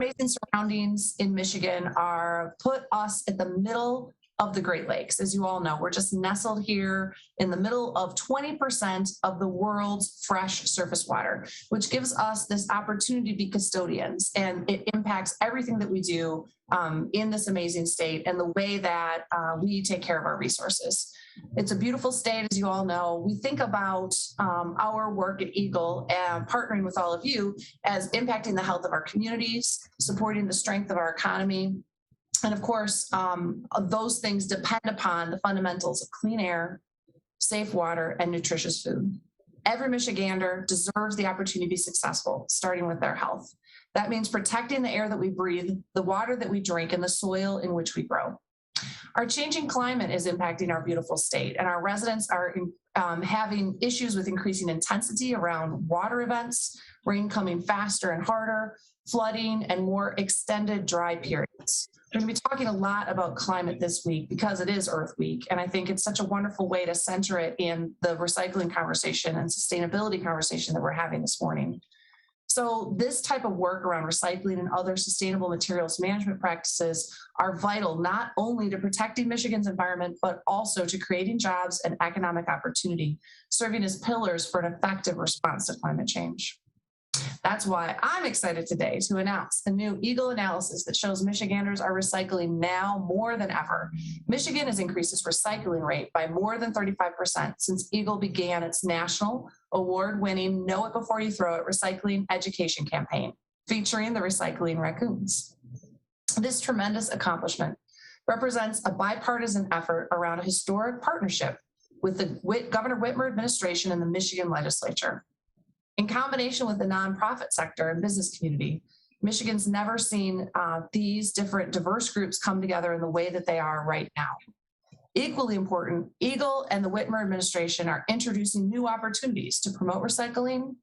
amazing surroundings in Michigan are put us at the middle of the Great Lakes. As you all know, we're just nestled here in the middle of 20% of the world's fresh surface water, which gives us this opportunity to be custodians, and it impacts everything that we do in this amazing state and the way that we take care of our resources. It's a beautiful state, as you all know. We think about our work at EGLE and partnering with all of you as impacting the health of our communities, supporting the strength of our economy. And of course, those things depend upon the fundamentals of clean air, safe water, and nutritious food. Every Michigander deserves the opportunity to be successful, starting with their health. That means protecting the air that we breathe, the water that we drink, and the soil in which we grow. Our changing climate is impacting our beautiful state, and our residents are having issues with increasing intensity around water events, rain coming faster and harder, flooding, and more extended dry periods. We're going to be talking a lot about climate this week because it is Earth Week, and I think it's such a wonderful way to center it in the recycling conversation and sustainability conversation that we're having this morning. So this type of work around recycling and other sustainable materials management practices are vital not only to protecting Michigan's environment, but also to creating jobs and economic opportunity, serving as pillars for an effective response to climate change. That's why I'm excited today to announce the new EGLE analysis that shows Michiganders are recycling now more than ever. Michigan has increased its recycling rate by more than 35% since EGLE began its national award-winning Know It Before You Throw It recycling education campaign, featuring the recycling raccoons. This tremendous accomplishment represents a bipartisan effort around a historic partnership with the Governor Whitmer administration and the Michigan legislature. In combination with the nonprofit sector and business community, Michigan's never seen these different diverse groups come together in the way that they are right now. Equally important, EGLE and the Whitmer administration are introducing new opportunities to promote recycling,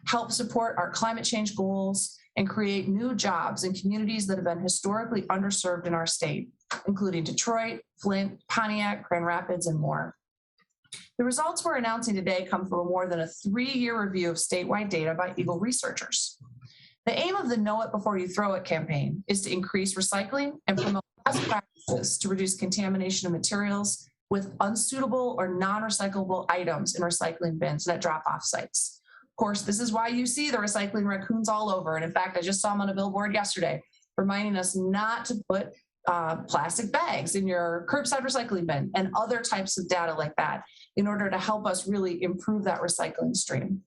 help support our climate change goals, and create new jobs in communities that have been historically underserved in our state, including Detroit, Flint, Pontiac, Grand Rapids, and more. The results we're announcing today come from more than a 3-year review of statewide data by EGLE researchers. The aim of the Know It Before You Throw It campaign is to increase recycling and promote best practices to reduce contamination of materials with unsuitable or non-recyclable items in recycling bins and at drop-off sites. Of course, this is why you see the recycling raccoons all over. And in fact, I just saw them on a billboard yesterday, reminding us not to put plastic bags in your curbside recycling bin and other types of data like that in order to help us really improve that recycling stream.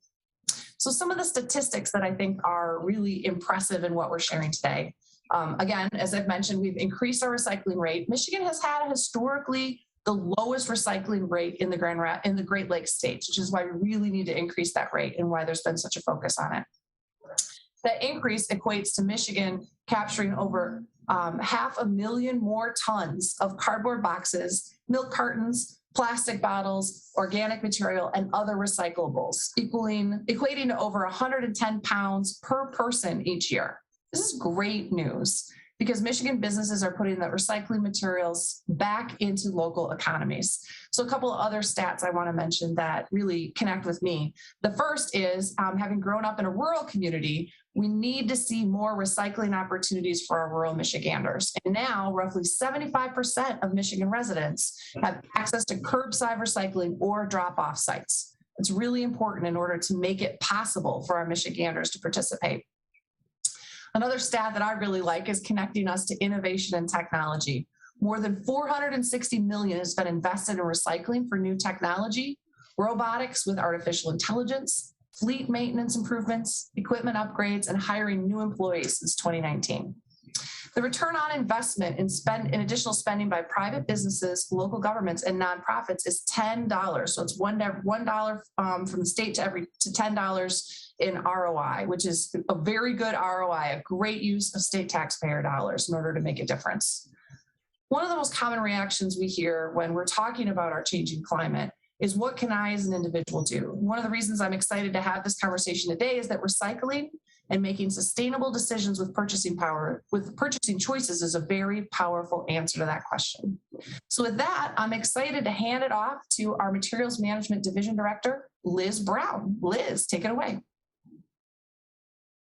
So some of the statistics that I think are really impressive in what we're sharing today. Again, as I've mentioned, we've increased our recycling rate. Michigan has had historically the lowest recycling rate in the Great Lakes states, which is why we really need to increase that rate and why there's been such a focus on it. That increase equates to Michigan capturing over 500,000 more tons of cardboard boxes, milk cartons, plastic bottles, organic material, and other recyclables, equating to over 110 pounds per person each year. This is great news because Michigan businesses are putting the recycling materials back into local economies. So a couple of other stats I want to mention that really connect with me. The first is having grown up in a rural community, we need to see more recycling opportunities for our rural Michiganders. And now roughly 75% of Michigan residents have access to curbside recycling or drop-off sites. It's really important in order to make it possible for our Michiganders to participate. Another stat that I really like is connecting us to innovation and technology. More than $460 million has been invested in recycling for new technology, robotics with artificial intelligence, fleet maintenance improvements, equipment upgrades, and hiring new employees since 2019. The return on investment in additional spending by private businesses, local governments, and nonprofits is $10. So it's $1 from the state to $10 in ROI, which is a very good ROI, a great use of state taxpayer dollars in order to make a difference. One of the most common reactions we hear when we're talking about our changing climate is, what can I as an individual do? One of the reasons I'm excited to have this conversation today is that recycling and making sustainable decisions with purchasing power, with purchasing choices, is a very powerful answer to that question. So with that, I'm excited to hand it off to our Materials Management Division Director, Liz Brown. Liz, take it away.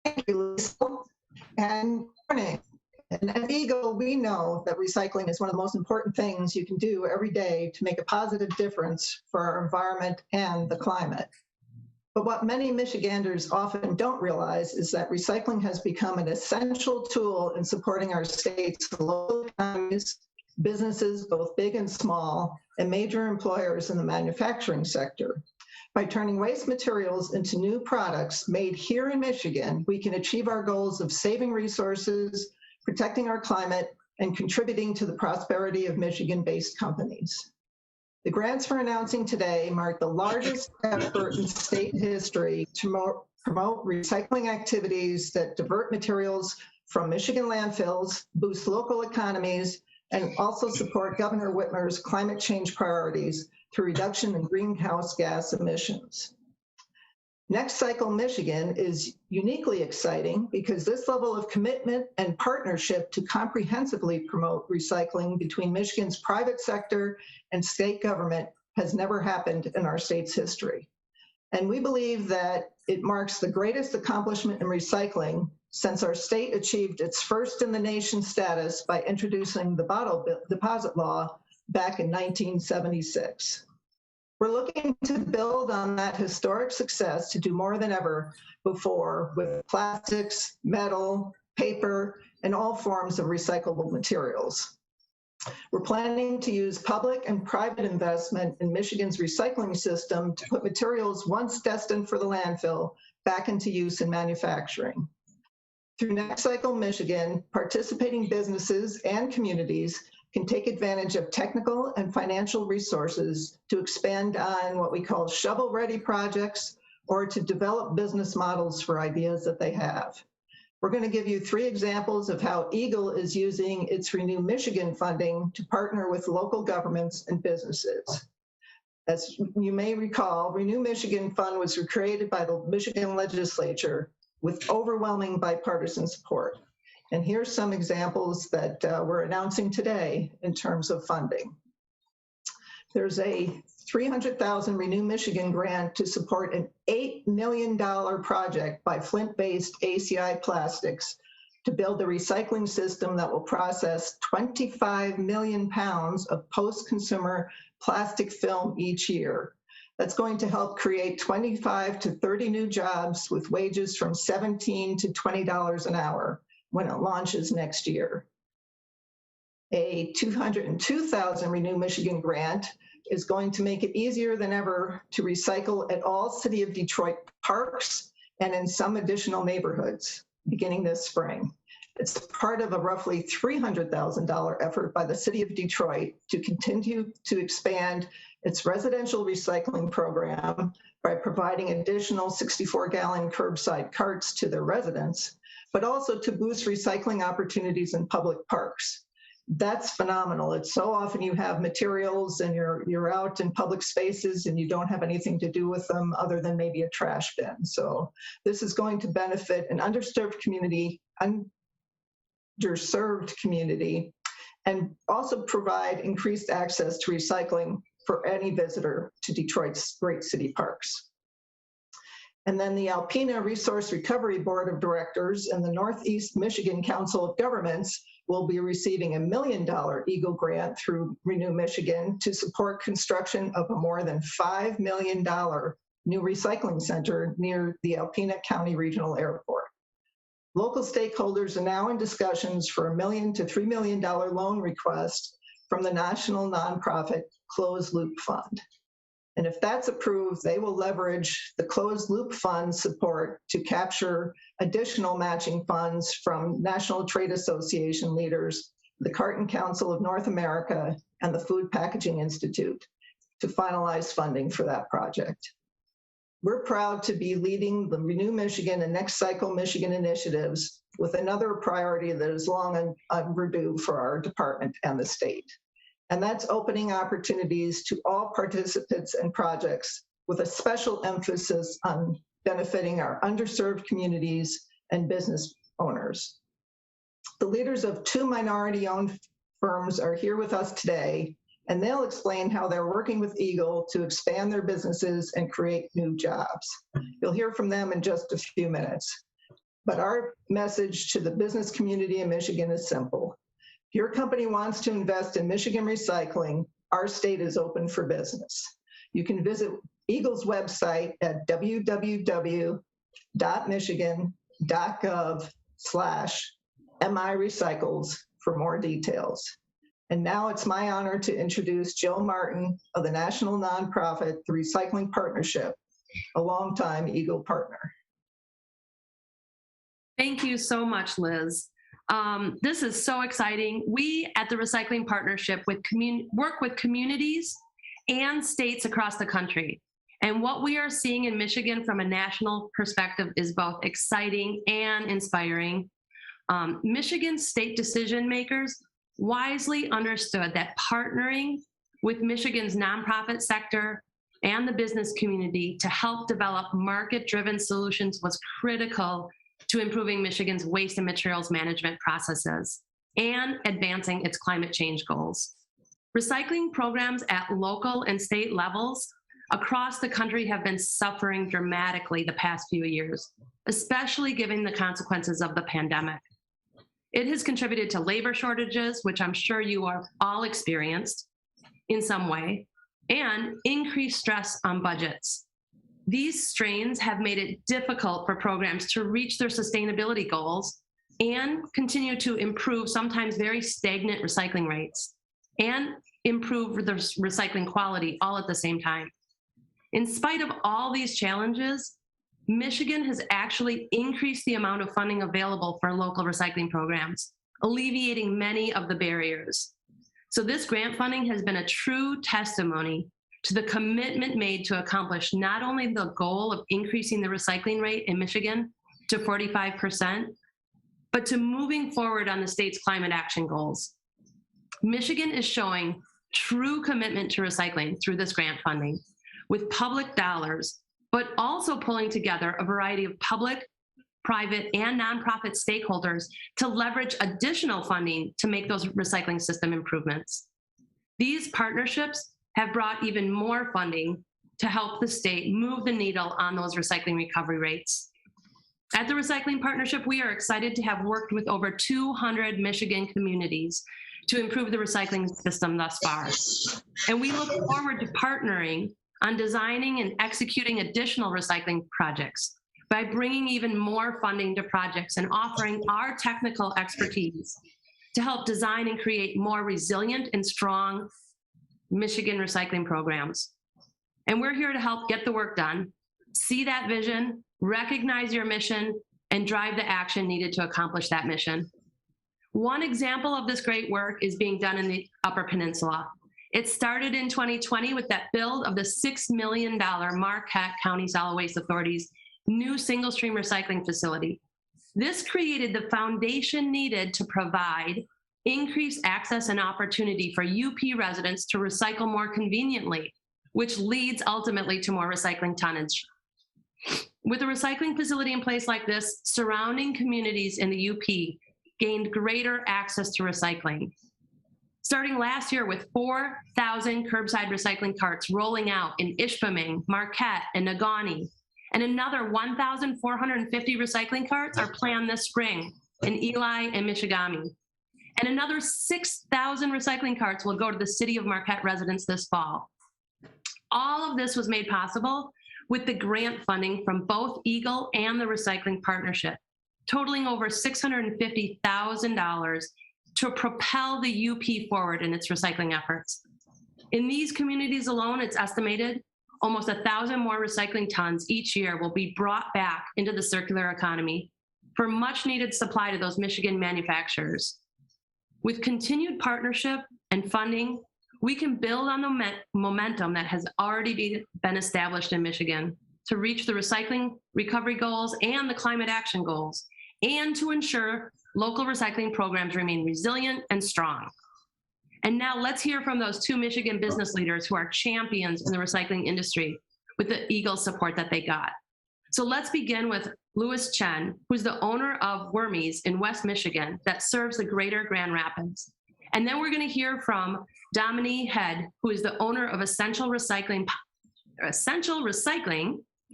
Thank you, Liesel. And morning. And at EGLE, we know that recycling is one of the most important things you can do every day to make a positive difference for our environment and the climate. But what many Michiganders often don't realize is that recycling has become an essential tool in supporting our state's local economies, businesses, both big and small, and major employers in the manufacturing sector. By turning waste materials into new products made here in Michigan, we can achieve our goals of saving resources, protecting our climate, and contributing to the prosperity of Michigan-based companies. The grants we're announcing today mark the largest effort in state history to promote recycling activities that divert materials from Michigan landfills, boost local economies, and also support Governor Whitmer's climate change priorities through reduction in greenhouse gas emissions. Next Cycle Michigan is uniquely exciting because this level of commitment and partnership to comprehensively promote recycling between Michigan's private sector and state government has never happened in our state's history. And we believe that it marks the greatest accomplishment in recycling since our state achieved its first in the nation status by introducing the bottle deposit law back in 1976. We're looking to build on that historic success to do more than ever before with plastics, metal, paper, and all forms of recyclable materials. We're planning to use public and private investment in Michigan's recycling system to put materials once destined for the landfill back into use in manufacturing. Through Next Cycle Michigan, participating businesses and communities can take advantage of technical and financial resources to expand on what we call shovel-ready projects or to develop business models for ideas that they have. We're going to give you 3 examples of how EGLE is using its Renew Michigan funding to partner with local governments and businesses. As you may recall, Renew Michigan Fund was created by the Michigan legislature with overwhelming bipartisan support. And here's some examples that we're announcing today in terms of funding. There's a $300,000 Renew Michigan grant to support an $8 million project by Flint-based ACI Plastics to build a recycling system that will process 25 million pounds of post-consumer plastic film each year. That's going to help create 25 to 30 new jobs with wages from $17 to $20 an hour when it launches next year. A $202,000 Renew Michigan grant is going to make it easier than ever to recycle at all City of Detroit parks and in some additional neighborhoods beginning this spring. It's part of a roughly $300,000 effort by the City of Detroit to continue to expand its residential recycling program by providing additional 64-gallon curbside carts to their residents, but also to boost recycling opportunities in public parks. That's phenomenal. It's so often you have materials and you're out in public spaces and you don't have anything to do with them other than maybe a trash bin. So this is going to benefit an underserved community, and also provide increased access to recycling for any visitor to Detroit's great city parks. And then the Alpena Resource Recovery Board of Directors and the Northeast Michigan Council of Governments will be receiving a $1 million EGLE grant through Renew Michigan to support construction of a more than $5 million new recycling center near the Alpena County Regional Airport. Local stakeholders are now in discussions for a $1 million to $3 million loan request from the national nonprofit Closed Loop Fund. And if that's approved, they will leverage the Closed Loop Fund support to capture additional matching funds from National Trade Association leaders, the Carton Council of North America, and the Food Packaging Institute to finalize funding for that project. We're proud to be leading the Renew Michigan and Next Cycle Michigan initiatives with another priority that is long overdue for our department and the state. And that's opening opportunities to all participants and projects with a special emphasis on benefiting our underserved communities and business owners. The leaders of 2 minority-owned firms are here with us today, and they'll explain how they're working with EGLE to expand their businesses and create new jobs. You'll hear from them in just a few minutes. But our message to the business community in Michigan is simple. If your company wants to invest in Michigan recycling, our state is open for business. You can visit EGLE's website at www.michigan.gov/MIRecycles for more details. And now it's my honor to introduce Jill Martin of the national nonprofit, the Recycling Partnership, a longtime EGLE partner. Thank you so much, Liz. This is so exciting. We at the Recycling Partnership work with communities and states across the country. And what we are seeing in Michigan from a national perspective is both exciting and inspiring. Michigan state decision makers wisely understood that partnering with Michigan's nonprofit sector and the business community to help develop market-driven solutions was critical to improving Michigan's waste and materials management processes and advancing its climate change goals. Recycling programs at local and state levels across the country have been suffering dramatically the past few years, especially given the consequences of the pandemic. It has contributed to labor shortages, which I'm sure you are all experienced in some way, and increased stress on budgets. These strains have made it difficult for programs to reach their sustainability goals and continue to improve sometimes very stagnant recycling rates and improve the recycling quality all at the same time. In spite of all these challenges, Michigan has actually increased the amount of funding available for local recycling programs, alleviating many of the barriers. So this grant funding has been a true testimony to the commitment made to accomplish not only the goal of increasing the recycling rate in Michigan to 45%, but to moving forward on the state's climate action goals. Michigan is showing true commitment to recycling through this grant funding with public dollars, but also pulling together a variety of public, private, and nonprofit stakeholders to leverage additional funding to make those recycling system improvements. These partnerships have brought even more funding to help the state move the needle on those recycling recovery rates. At the Recycling Partnership, we are excited to have worked with over 200 Michigan communities to improve the recycling system thus far. And we look forward to partnering on designing and executing additional recycling projects by bringing even more funding to projects and offering our technical expertise to help design and create more resilient and strong Michigan recycling programs. And we're here to help get the work done, see that vision, recognize your mission, and drive the action needed to accomplish that mission. One example of this great work is being done in the Upper Peninsula. It started in 2020 with that build of the $6 million Marquette County Solid Waste Authority's new single-stream recycling facility. This created the foundation needed to provide increased access and opportunity for UP residents to recycle more conveniently, which leads ultimately to more recycling tonnage. With a recycling facility in place like this, surrounding communities in the UP gained greater access to recycling. Starting last year with 4,000 curbside recycling carts rolling out in Ishpeming, Marquette, and Negaunee, and another 1,450 recycling carts are planned this spring in Ely and Michiganders. And another 6,000 recycling carts will go to the city of Marquette residents this fall. All of this was made possible with the grant funding from both EGLE and the Recycling Partnership, totaling over $650,000 to propel the UP forward in its recycling efforts. In these communities alone, it's estimated almost 1,000 more recycling tons each year will be brought back into the circular economy for much needed supply to those Michigan manufacturers. With continued partnership and funding, we can build on the momentum that has already been established in Michigan to reach the recycling recovery goals and the climate action goals, and to ensure local recycling programs remain resilient and strong. And now let's hear from those two Michigan business leaders who are champions in the recycling industry with the EGLE support that they got. So let's begin with Louis Chen, who's the owner of Wormies in West Michigan that serves the greater Grand Rapids. And then we're going to hear from Dominique Head, who is the owner of Essential Recycling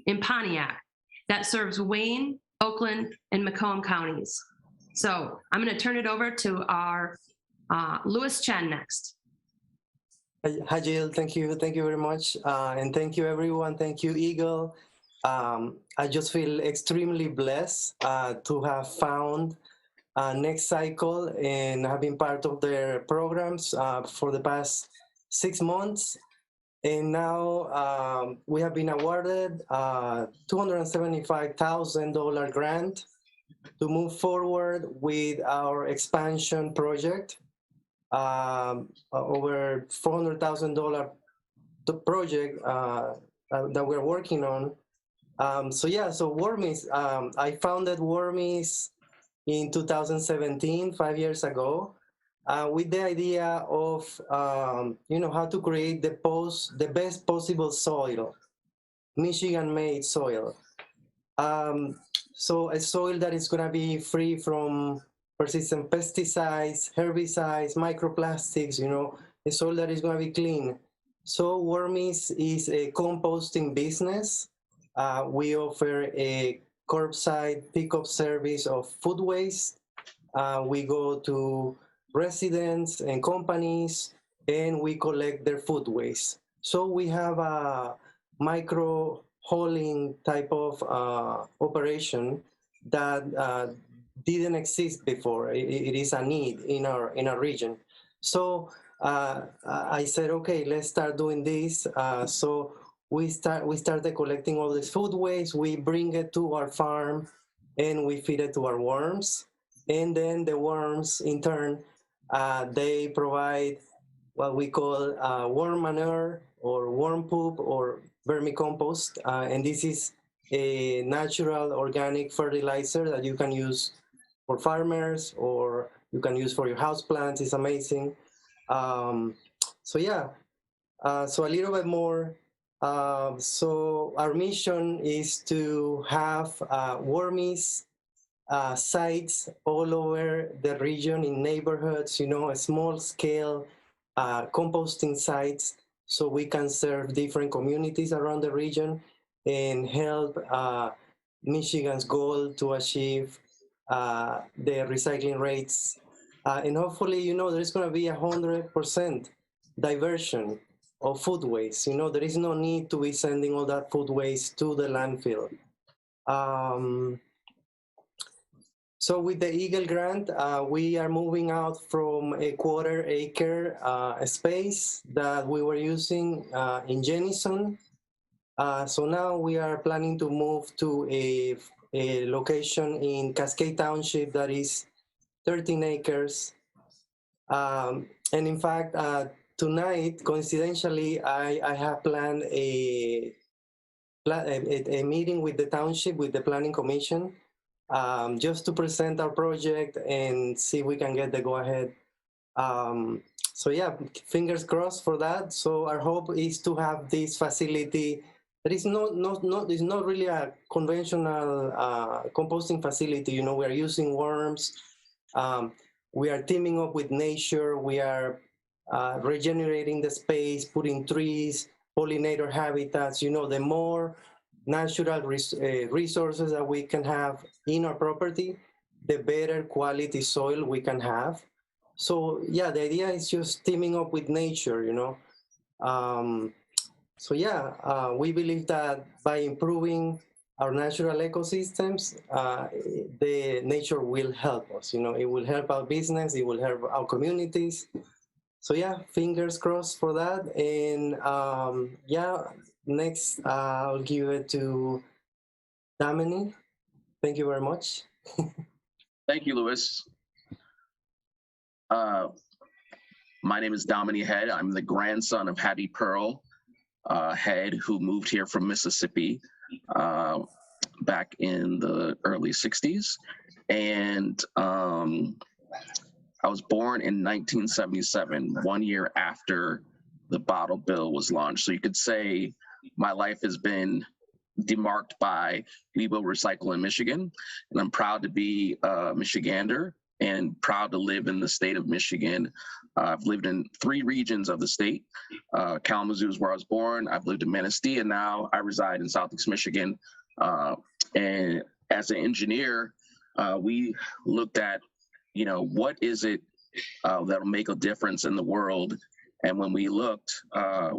in Pontiac that serves Wayne, Oakland, and Macomb counties. So I'm going to turn it over to our Louis Chen next. Hi, Jill. Thank you very much. And thank you, everyone. Thank you, EGLE. I just feel extremely blessed to have found Next Cycle and have been part of their programs for the past 6 months. And now we have been awarded a $275,000 grant to move forward with our expansion project. Over $400,000 project that we're working on. So Wormies, I founded Wormies in 2017, 5 years ago, with the idea of how to create the best possible soil, Michigan-made soil. So a soil that is going to be free from persistent pesticides, herbicides, microplastics, a soil that is going to be clean. So Wormies is a composting business. We offer a curbside pickup service of food waste. We go to residents and companies and we collect their food waste. So we have a micro hauling type of operation that didn't exist before. It is a need in our region. So I said, okay, let's start doing this. So we started collecting all this food waste. We bring it to our farm and we feed it to our worms. And then the worms, in turn, they provide what we call worm manure or worm poop or vermicompost. And this is a natural organic fertilizer that you can use for farmers or you can use for your house plants. It's amazing. So a little bit more. So our mission is to have Wormies sites all over the region in neighborhoods, a small scale composting sites so we can serve different communities around the region and help Michigan's goal to achieve the recycling rates. And hopefully, there's going to be 100% diversion of food waste. There is no need to be sending all that food waste to the landfill. So with the EGLE grant, we are moving out from a 1/4 acre space that we were using in Jenison. So now we are planning to move to a location in Cascade Township that is 13 acres. And in fact, tonight, coincidentally, I have planned a meeting with the township, with the planning commission, just to present our project and see if we can get the go-ahead. So yeah, fingers crossed for that. So our hope is to have this facility. There is it's not really a conventional composting facility. We are using worms. We are teaming up with nature. We are regenerating the space, putting trees, pollinator habitats. The more natural resources that we can have in our property, the better quality soil we can have. So yeah, the idea is just teaming up with nature, we believe that by improving our natural ecosystems, the nature will help us. It will help our business, it will help our communities. So yeah, fingers crossed for that. And next I'll give it to Damini. Thank you very much. Thank you, Louis. My name is Damini Head. I'm the grandson of Hattie Pearl Head, who moved here from Mississippi back in the early 60s. And I was born in 1977, 1 year after the bottle bill was launched. So you could say my life has been demarked by We Will Recycle in Michigan. And I'm proud to be a Michigander and proud to live in the state of Michigan. I've lived in 3 regions of the state. Kalamazoo is where I was born. I've lived in Manistee, and now I reside in Southeast Michigan. And as an engineer, we looked at, what is it that'll make a difference in the world? And when we looked,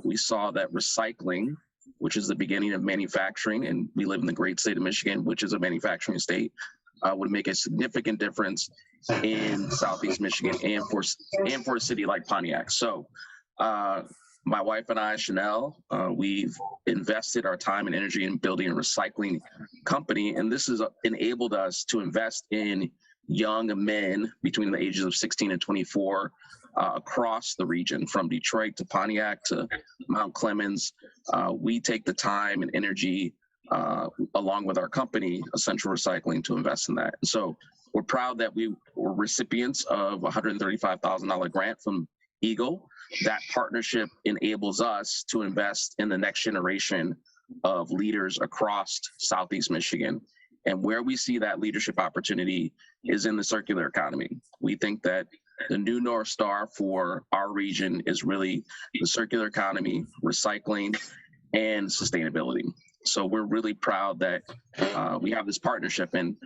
we saw that recycling, which is the beginning of manufacturing, and we live in the great state of Michigan, which is a manufacturing state, would make a significant difference in Southeast Michigan and for a city like Pontiac. So my wife and I, Chanel, we've invested our time and energy in building a recycling company, and this has enabled us to invest in young men between the ages of 16 and 24 across the region, from Detroit to Pontiac to Mount Clemens. We take the time and energy along with our company, Essential Recycling, to invest in that. And so we're proud that we were recipients of a $135,000 grant from EGLE. That partnership enables us to invest in the next generation of leaders across Southeast Michigan. And where we see that leadership opportunity is in the circular economy. We think that the new North Star for our region is really the circular economy, recycling, and sustainability. So we're really proud that we have this partnership. And,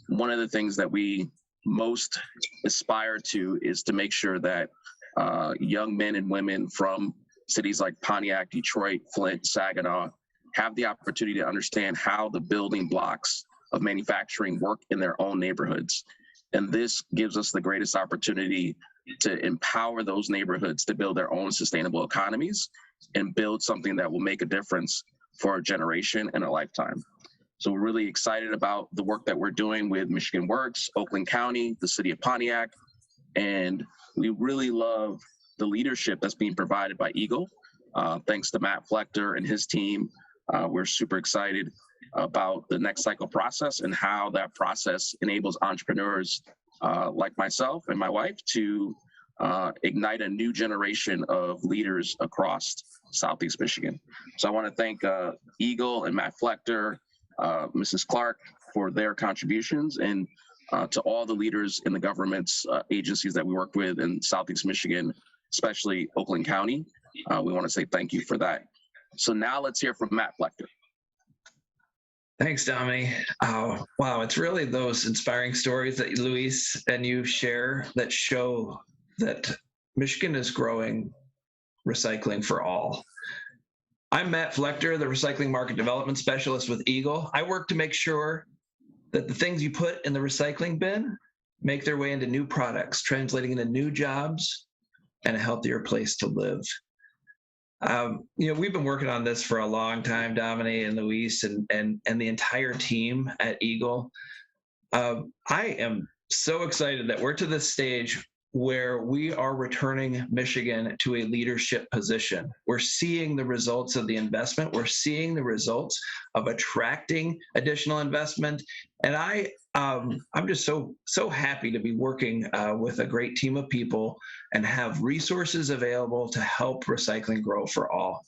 one of the things that we most aspire to is to make sure that young men and women from cities like Pontiac, Detroit, Flint, Saginaw have the opportunity to understand how the building blocks of manufacturing work in their own neighborhoods. And this gives us the greatest opportunity to empower those neighborhoods to build their own sustainable economies and build something that will make a difference for a generation and a lifetime. So we're really excited about the work that we're doing with Michigan Works, Oakland County, the city of Pontiac, and we really love the leadership that's being provided by EGLE. Thanks to Matt Flechter and his team, we're super excited about the next cycle process and how that process enables entrepreneurs like myself and my wife to ignite a new generation of leaders across Southeast Michigan. So I want to thank EGLE and Matt Flechter, Mrs. Clark, for their contributions, and to all the leaders in the government's agencies that we work with in Southeast Michigan, especially Oakland County. We want to say thank you for that. So now let's hear from Matt Flechter. Thanks, Dominique. Wow, it's really those inspiring stories that Luis and you share that show that Michigan is growing recycling for all. I'm Matt Flechter, the Recycling Market Development Specialist with EGLE. I work to make sure that the things you put in the recycling bin make their way into new products, translating into new jobs and a healthier place to live. We've been working on this for a long time, Dominique and Luis and the entire team at EGLE. I am so excited that we're to this stage where we are returning Michigan to a leadership position. We're seeing the results of the investment. We're seeing the results of attracting additional investment. And I'm just so happy to be working with a great team of people and have resources available to help recycling grow for all.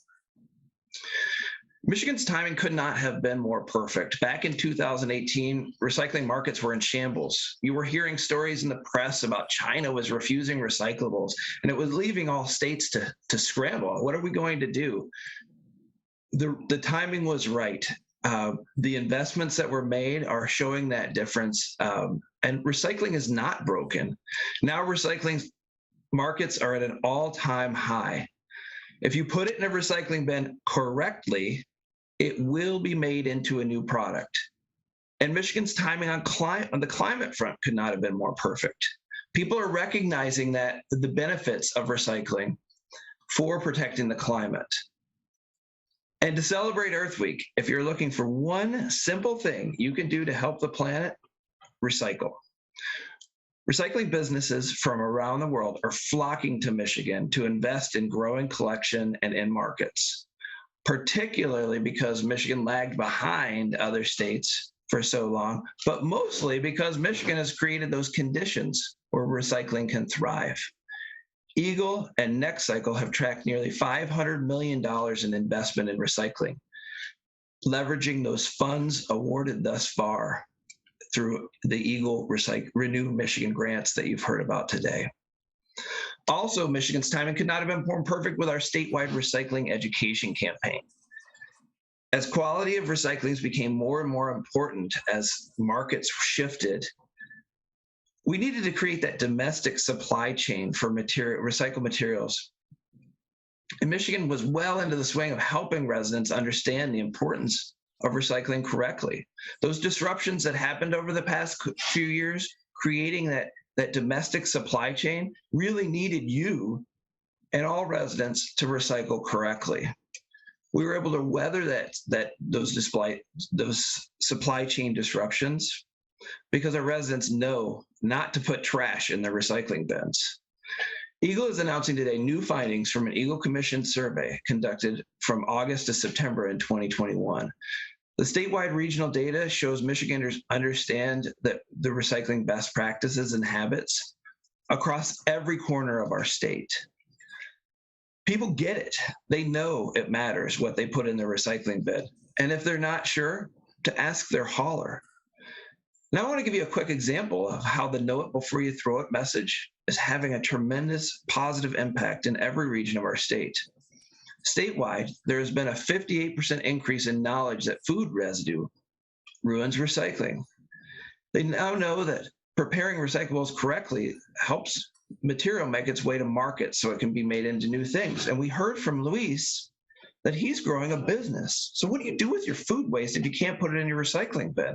Michigan's timing could not have been more perfect. Back in 2018, recycling markets were in shambles. You were hearing stories in the press about China was refusing recyclables, and it was leaving all states to scramble. What are we going to do? The timing was right. The investments that were made are showing that difference, and recycling is not broken. Now recycling markets are at an all-time high. If you put it in a recycling bin correctly, it will be made into a new product. And Michigan's timing on the climate front could not have been more perfect. People are recognizing that the benefits of recycling for protecting the climate. And to celebrate Earth Week, if you're looking for one simple thing you can do to help the planet, recycle. Recycling businesses from around the world are flocking to Michigan to invest in growing collection and end markets, particularly because Michigan lagged behind other states for so long, but mostly because Michigan has created those conditions where recycling can thrive. EGLE and Next Cycle have tracked nearly $500 million in investment in recycling, leveraging those funds awarded thus far through the EGLE Renew Michigan grants that you've heard about today. Also, Michigan's timing could not have been more perfect with our statewide recycling education campaign. As quality of recyclings became more and more important as markets shifted, we needed to create that domestic supply chain for recycled materials. And Michigan was well into the swing of helping residents understand the importance of recycling correctly. Those disruptions that happened over the past few years, creating that domestic supply chain, really needed you and all residents to recycle correctly. We were able to weather those supply chain disruptions because our residents know not to put trash in their recycling bins. EGLE is announcing today new findings from an EGLE Commission survey conducted from August to September in 2021. The statewide regional data shows Michiganders understand the recycling best practices and habits across every corner of our state. People get it. They know it matters what they put in their recycling bin. And if they're not sure, to ask their hauler. Now I want to give you a quick example of how the know it before you throw it message is having a tremendous positive impact in every region of our state. Statewide, there has been a 58% increase in knowledge that food residue ruins recycling. They now know that preparing recyclables correctly helps material make its way to market so it can be made into new things. And we heard from Luis that he's growing a business. So what do you do with your food waste if you can't put it in your recycling bin?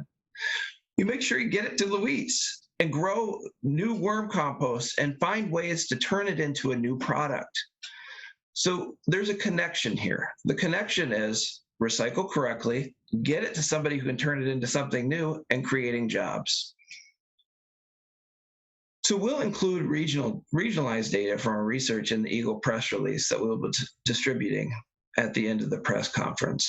You make sure you get it to Luis and grow new worm compost and find ways to turn it into a new product. So there's a connection here. The connection is recycle correctly, get it to somebody who can turn it into something new, and creating jobs. So we'll include regionalized data from our research in the EGLE press release that we'll be distributing at the end of the press conference.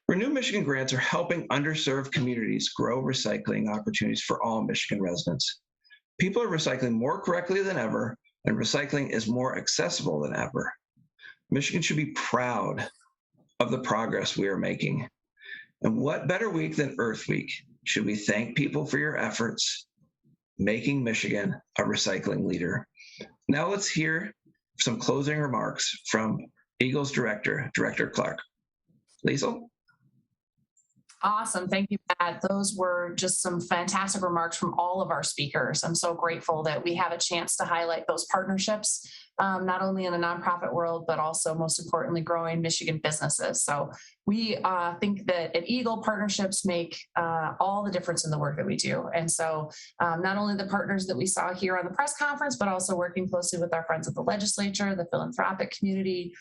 Renew Michigan grants are helping underserved communities grow recycling opportunities for all Michigan residents. People are recycling more correctly than ever, and recycling is more accessible than ever. Michigan should be proud of the progress we are making. And what better week than Earth Week should we thank people for your efforts making Michigan a recycling leader. Now let's hear some closing remarks from EGLE's director, Director Clark. Liesel? Awesome. Thank you, Matt. Those were just some fantastic remarks from all of our speakers. I'm so grateful that we have a chance to highlight those partnerships, not only in the nonprofit world, but also most importantly, growing Michigan businesses. So we think that at EGLE, partnerships make all the difference in the work that we do. And so not only the partners that we saw here on the press conference, but also working closely with our friends at the legislature, the philanthropic community,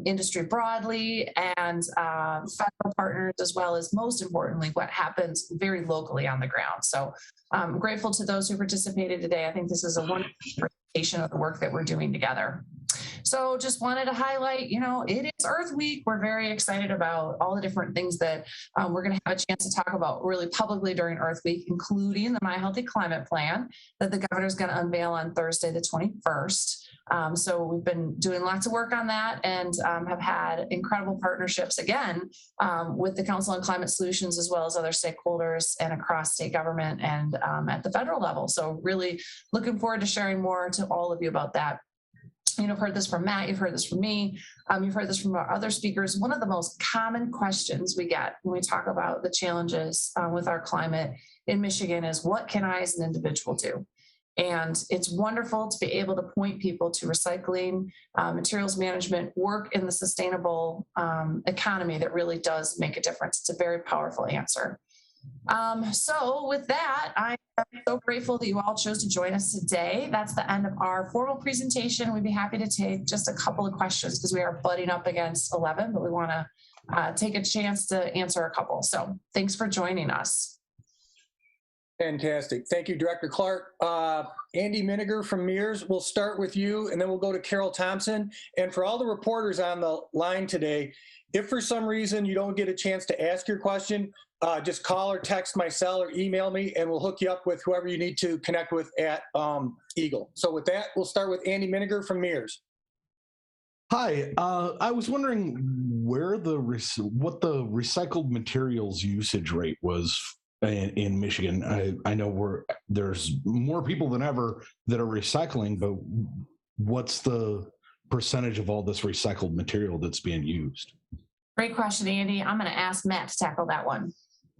industry broadly, and federal partners, as well as most importantly, what happens very locally on the ground. So I'm grateful to those who participated today. I think this is a wonderful presentation of the work that we're doing together. So just wanted to highlight, it is Earth Week. We're very excited about all the different things that we're going to have a chance to talk about really publicly during Earth Week, including the My Healthy Climate Plan that the governor is going to unveil on Thursday, the 21st. So we've been doing lots of work on that and have had incredible partnerships, again, with the Council on Climate Solutions, as well as other stakeholders and across state government and at the federal level. So really looking forward to sharing more to all of you about that. You've heard this from Matt, you've heard this from me, you've heard this from our other speakers. One of the most common questions we get when we talk about the challenges with our climate in Michigan is, what can I as an individual do? And it's wonderful to be able to point people to recycling, materials management, work in the sustainable economy that really does make a difference. It's a very powerful answer. So with that, I'm so grateful that you all chose to join us today. That's the end of our formal presentation. We'd be happy to take just a couple of questions because we are butting up against 11, but we want to take a chance to answer a couple. So thanks for joining us. Fantastic. Thank you, Director Clark. Andy Miniger from MERS, we'll start with you, and then we'll go to Carol Thompson. And for all the reporters on the line today, if for some reason you don't get a chance to ask your question, just call or text my cell or email me, and we'll hook you up with whoever you need to connect with at EGLE. So with that, we'll start with Andy Miniger from MERS. Hi, I was wondering what the recycled materials usage rate was in Michigan. I know there's more people than ever that are recycling, but what's the percentage of all this recycled material that's being used? Great question, Andy. I'm going to ask Matt to tackle that one.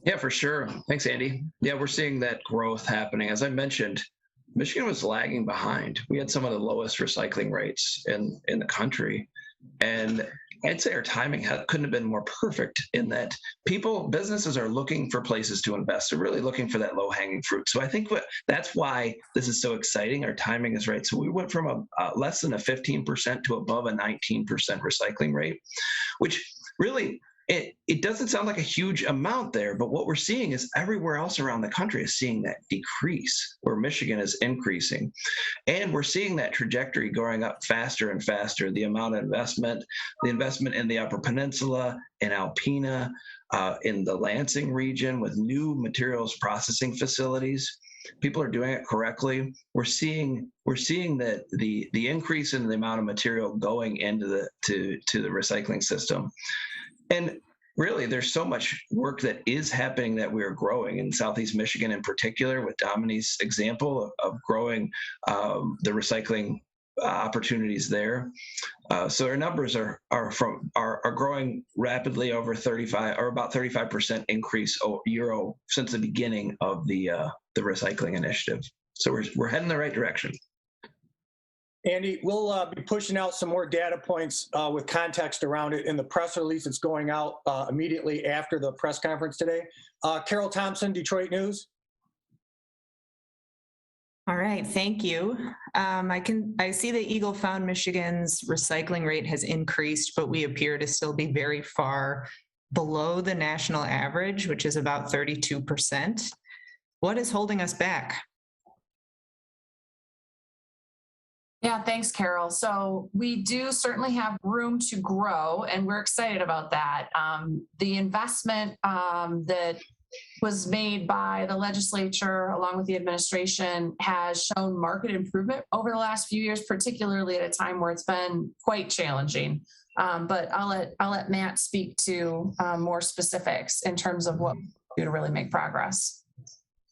Yeah, for sure. Thanks, Andy. Yeah, we're seeing that growth happening. As I mentioned, Michigan was lagging behind. We had some of the lowest recycling rates in the country. And I'd say our timing couldn't have been more perfect in that businesses are looking for places to invest. They're really looking for that low-hanging fruit. So I think that's why this is so exciting. Our timing is right. So we went from a less than a 15% to above a 19% recycling rate, which really, it doesn't sound like a huge amount there, but what we're seeing is everywhere else around the country is seeing that decrease, where Michigan is increasing. And we're seeing that trajectory going up faster and faster. The amount of investment, the investment in the Upper Peninsula, in Alpena, in the Lansing region with new materials processing facilities. People are doing it correctly. We're seeing that the increase in the amount of material going into the recycling system. And really, there's so much work that is happening that we are growing in Southeast Michigan in particular, with Domini's example of growing the recycling opportunities there. So our numbers are growing rapidly, over 35 or about 35% increase since the beginning of the recycling initiative. So we're heading the right direction. Andy, we'll be pushing out some more data points with context around it in the press release that's going out immediately after the press conference today. Carol Thompson, Detroit News. All right, thank you. I see that EGLE found Michigan's recycling rate has increased, but we appear to still be very far below the national average, which is about 32%. What is holding us back? Yeah, thanks, Carol. So we do certainly have room to grow, and we're excited about that. The investment that was made by the legislature along with the administration has shown market improvement over the last few years, particularly at a time where it's been quite challenging. But I'll let Matt speak to more specifics in terms of what we do to really make progress.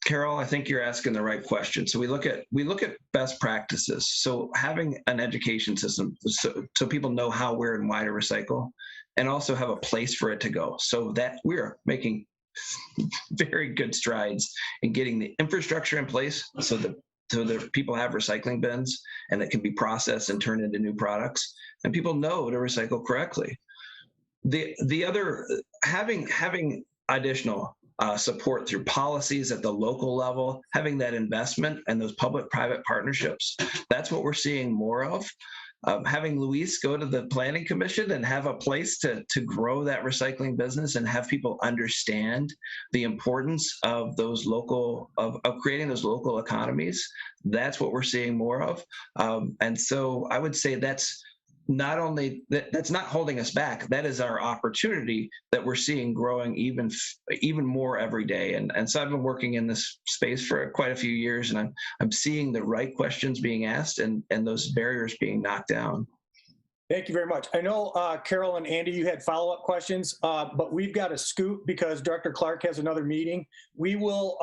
Carol, I think you're asking the right question. So we look at best practices. So having an education system so people know how, where, and why to recycle, and also have a place for it to go. So that we're making very good strides in getting the infrastructure in place so that people have recycling bins and that can be processed and turned into new products, and people know to recycle correctly. The other, having additional support through policies at the local level, having that investment and those public-private partnerships. That's what we're seeing more of. Having Luis go to the Planning Commission and have a place to grow that recycling business and have people understand the importance of those local, of creating those local economies. That's what we're seeing more of. And so I would say that's not only that's not holding us back, that is our opportunity that we're seeing growing even more every day. And so I've been working in this space for quite a few years, and I'm seeing the right questions being asked and those barriers being knocked down. Thank you very much. I know, Carol and Andy, you had follow-up questions, but we've got to scoot because Director Clark has another meeting. We will,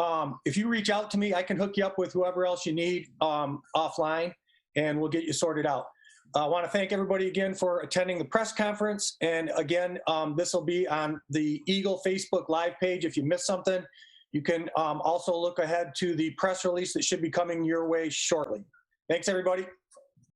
if you reach out to me, I can hook you up with whoever else you need offline, and we'll get you sorted out. I want to thank everybody again for attending the press conference. And again, this will be on the EGLE Facebook Live page. If you missed something, you can also look ahead to the press release that should be coming your way shortly. Thanks, everybody.